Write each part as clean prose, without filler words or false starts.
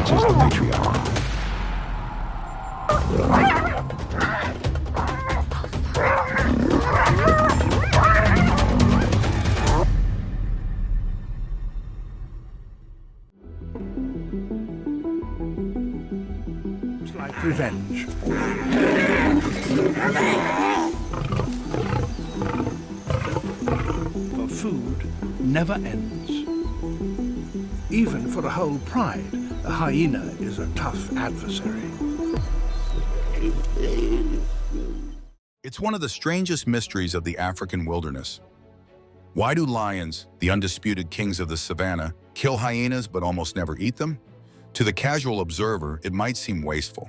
That is the matriarch. It's like revenge. For food never ends. Even for a whole pride, a hyena is a tough adversary. It's one of the strangest mysteries of the African wilderness. Why do lions, the undisputed kings of the savannah, kill hyenas but almost never eat them? To the casual observer, it might seem wasteful.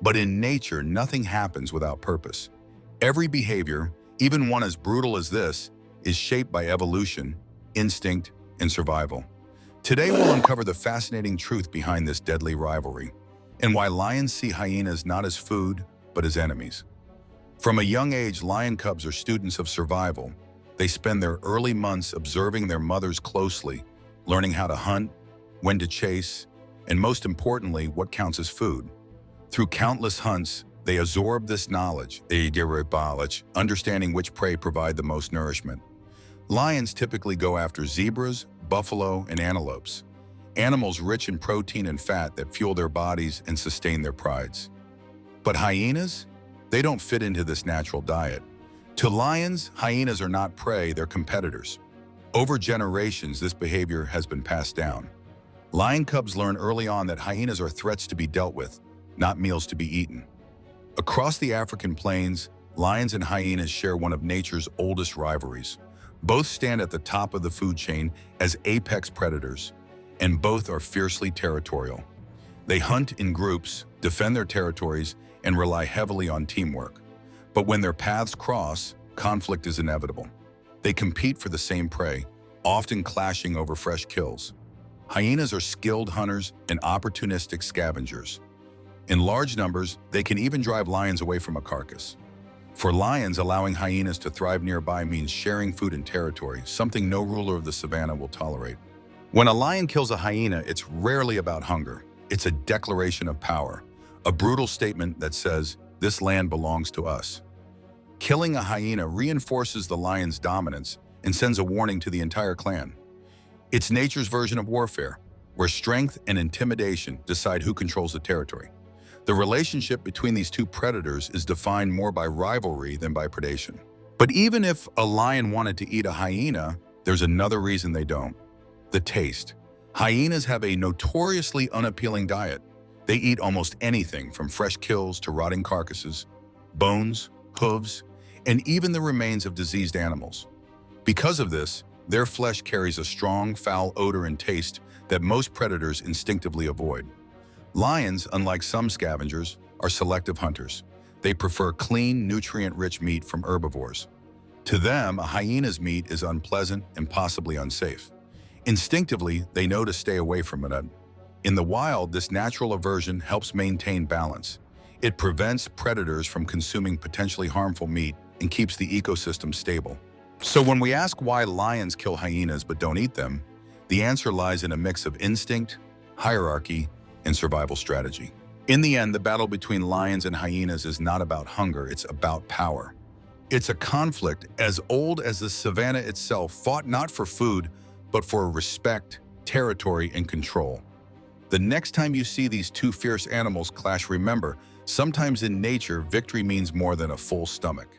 But in nature, nothing happens without purpose. Every behavior, even one as brutal as this, is shaped by evolution, instinct, and survival. Today we'll uncover the fascinating truth behind this deadly rivalry, and why lions see hyenas not as food, but as enemies. From a young age, lion cubs are students of survival. They spend their early months observing their mothers closely, learning how to hunt, when to chase, and most importantly, what counts as food. Through countless hunts, they absorb this knowledge, understanding which prey provide the most nourishment. Lions typically go after zebras, buffalo, and antelopes, animals rich in protein and fat that fuel their bodies and sustain their prides. But hyenas? They don't fit into this natural diet. To lions, hyenas are not prey, they're competitors. Over generations, this behavior has been passed down. Lion cubs learn early on that hyenas are threats to be dealt with, not meals to be eaten. Across the African plains, lions and hyenas share one of nature's oldest rivalries. Both stand at the top of the food chain as apex predators, and both are fiercely territorial. They hunt in groups, defend their territories, and rely heavily on teamwork. But when their paths cross, conflict is inevitable. They compete for the same prey, often clashing over fresh kills. Hyenas are skilled hunters and opportunistic scavengers. In large numbers, they can even drive lions away from a carcass. For lions, allowing hyenas to thrive nearby means sharing food and territory, something no ruler of the savannah will tolerate. When a lion kills a hyena, it's rarely about hunger. It's a declaration of power, a brutal statement that says, "This land belongs to us." Killing a hyena reinforces the lion's dominance and sends a warning to the entire clan. It's nature's version of warfare, where strength and intimidation decide who controls the territory. The relationship between these two predators is defined more by rivalry than by predation. But even if a lion wanted to eat a hyena, there's another reason they don't: the taste. Hyenas have a notoriously unappealing diet. They eat almost anything from fresh kills to rotting carcasses, bones, hooves, and even the remains of diseased animals. Because of this, their flesh carries a strong, foul odor and taste that most predators instinctively avoid. Lions, unlike some scavengers, are selective hunters. They prefer clean, nutrient-rich meat from herbivores. To them, a hyena's meat is unpleasant and possibly unsafe. Instinctively, they know to stay away from it. In the wild, this natural aversion helps maintain balance. It prevents predators from consuming potentially harmful meat and keeps the ecosystem stable. So when we ask why lions kill hyenas but don't eat them, the answer lies in a mix of instinct, hierarchy, and survival strategy. In the end, the battle between lions and hyenas is not about hunger, it's about power. It's a conflict as old as the savannah itself, fought not for food, but for respect, territory, and control. The next time you see these two fierce animals clash, remember, sometimes in nature, victory means more than a full stomach.